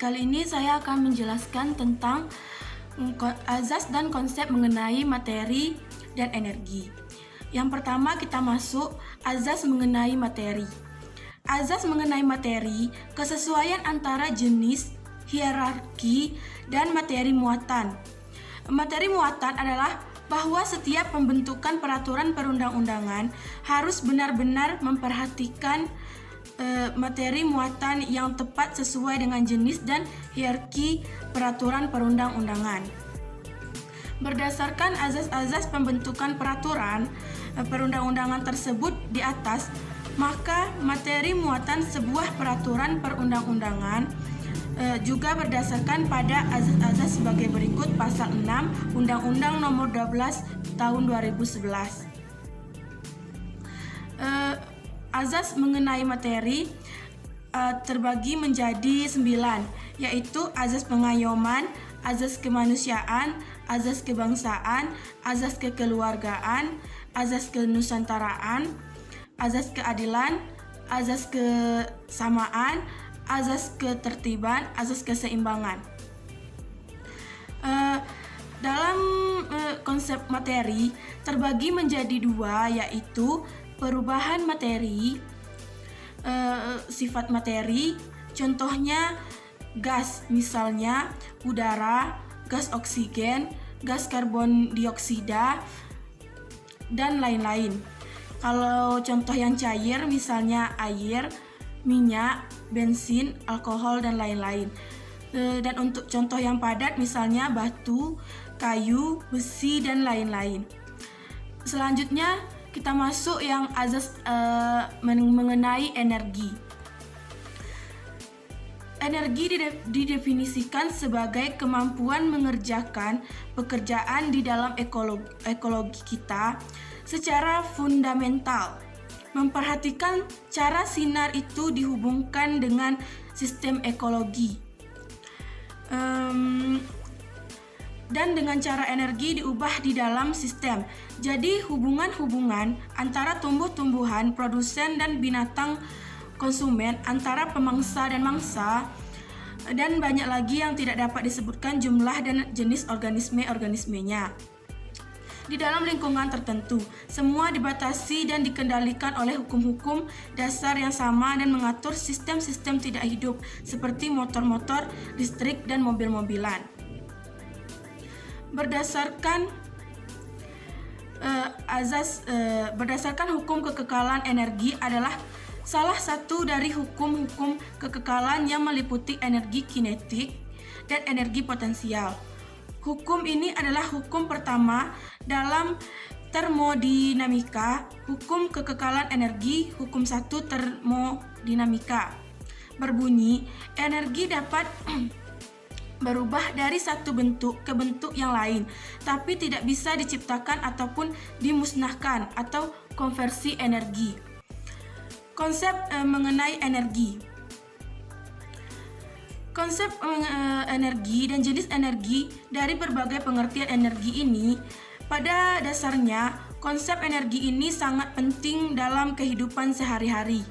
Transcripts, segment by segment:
Kali ini saya akan menjelaskan tentang azas dan konsep mengenai materi dan energi. Yang pertama kita masuk azas mengenai materi. Azas mengenai materi, kesesuaian antara jenis, hierarki, dan materi muatan. Materi muatan adalah bahwa setiap pembentukan peraturan perundang-undangan harus benar-benar memperhatikan materi muatan yang tepat sesuai dengan jenis dan hierarki peraturan perundang-undangan. Berdasarkan azas-azas pembentukan peraturan perundang-undangan tersebut di atas, maka materi muatan sebuah peraturan perundang-undangan juga berdasarkan pada azas-azas sebagai berikut. Pasal 6 Undang-Undang Nomor 12 Tahun 2011. Azas mengenai materi terbagi menjadi 9, yaitu azas pengayoman, azas kemanusiaan, azas kebangsaan, azas kekeluargaan, azas kenusantaraan, azas keadilan, azas kesamaan, azas ketertiban, azas keseimbangan. Dalam konsep materi terbagi menjadi dua, yaitu perubahan materi, sifat materi, contohnya gas, misalnya udara, gas oksigen, gas karbon dioksida, dan lain-lain. Kalau contoh yang cair, misalnya air, minyak, bensin, alkohol, dan lain-lain. Dan untuk contoh yang padat, misalnya batu, kayu, besi, dan lain-lain. Selanjutnya kita masuk yang azas mengenai energi. Energi didefinisikan sebagai kemampuan mengerjakan pekerjaan di dalam ekologi kita secara fundamental. Memperhatikan cara sinar itu dihubungkan dengan sistem ekologi. Dan dengan cara energi diubah di dalam sistem. Jadi hubungan-hubungan antara tumbuh-tumbuhan, produsen dan binatang konsumen, antara pemangsa dan mangsa, dan banyak lagi yang tidak dapat disebutkan jumlah dan jenis organismenya. Di dalam lingkungan tertentu, semua dibatasi dan dikendalikan oleh hukum-hukum dasar yang sama dan mengatur sistem-sistem tidak hidup seperti motor-motor, listrik, dan mobil-mobilan. Berdasarkan hukum kekekalan energi adalah salah satu dari hukum-hukum kekekalan yang meliputi energi kinetik dan energi potensial. Hukum ini adalah hukum pertama dalam termodinamika, hukum kekekalan energi, hukum 1 termodinamika. Berbunyi, energi dapat berubah dari satu bentuk ke bentuk yang lain, tapi tidak bisa diciptakan ataupun dimusnahkan atau konversi energi. Konsep mengenai energi. Konsep energi dan jenis energi dari berbagai pengertian energi ini, pada dasarnya konsep energi ini sangat penting dalam kehidupan sehari-hari.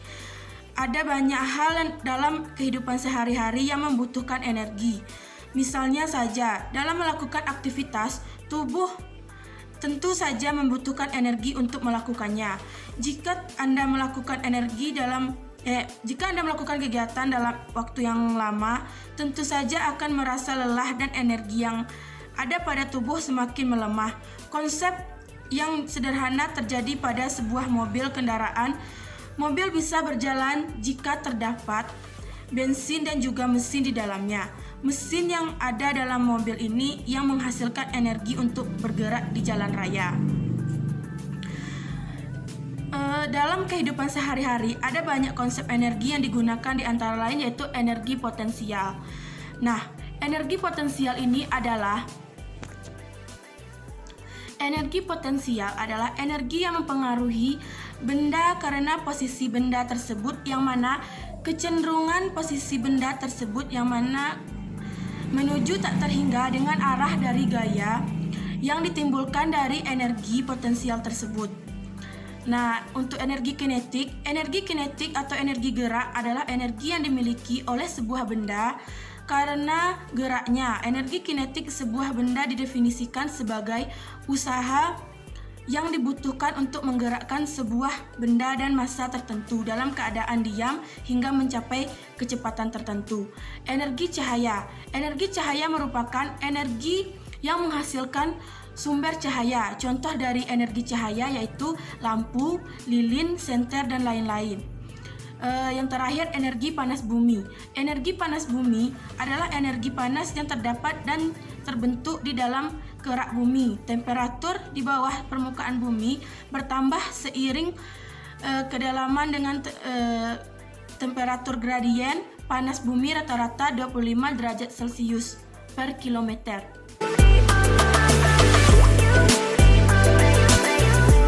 Ada banyak hal dalam kehidupan sehari-hari yang membutuhkan energi. Misalnya saja, dalam melakukan aktivitas, tubuh tentu saja membutuhkan energi untuk melakukannya. Jika Anda melakukan kegiatan dalam waktu yang lama, tentu saja akan merasa lelah dan energi yang ada pada tubuh semakin melemah. Konsep yang sederhana terjadi pada sebuah mobil kendaraan. Mobil bisa berjalan jika terdapat bensin dan juga mesin di dalamnya. Mesin yang ada dalam mobil ini yang menghasilkan energi untuk bergerak di jalan raya. Dalam kehidupan sehari-hari ada banyak konsep energi yang digunakan, di antara lain yaitu energi potensial. Nah, energi potensial adalah energi yang mempengaruhi benda karena posisi benda tersebut, yang mana kecenderungan posisi benda tersebut yang mana menuju tak terhingga dengan arah dari gaya yang ditimbulkan dari energi potensial tersebut. Nah, untuk energi kinetik atau energi gerak adalah energi yang dimiliki oleh sebuah benda karena geraknya. Energi kinetik sebuah benda didefinisikan sebagai usaha yang dibutuhkan untuk menggerakkan sebuah benda dan massa tertentu dalam keadaan diam hingga mencapai kecepatan tertentu. Energi cahaya. Energi cahaya merupakan energi yang menghasilkan sumber cahaya. Contoh dari energi cahaya yaitu lampu, lilin, senter, dan lain-lain. Yang terakhir, energi panas bumi. Energi panas bumi adalah energi panas yang terdapat dan terbentuk di dalam kerak bumi. Temperatur di bawah permukaan bumi bertambah seiring kedalaman dengan temperatur gradien panas bumi rata-rata 25 derajat Celcius per kilometer.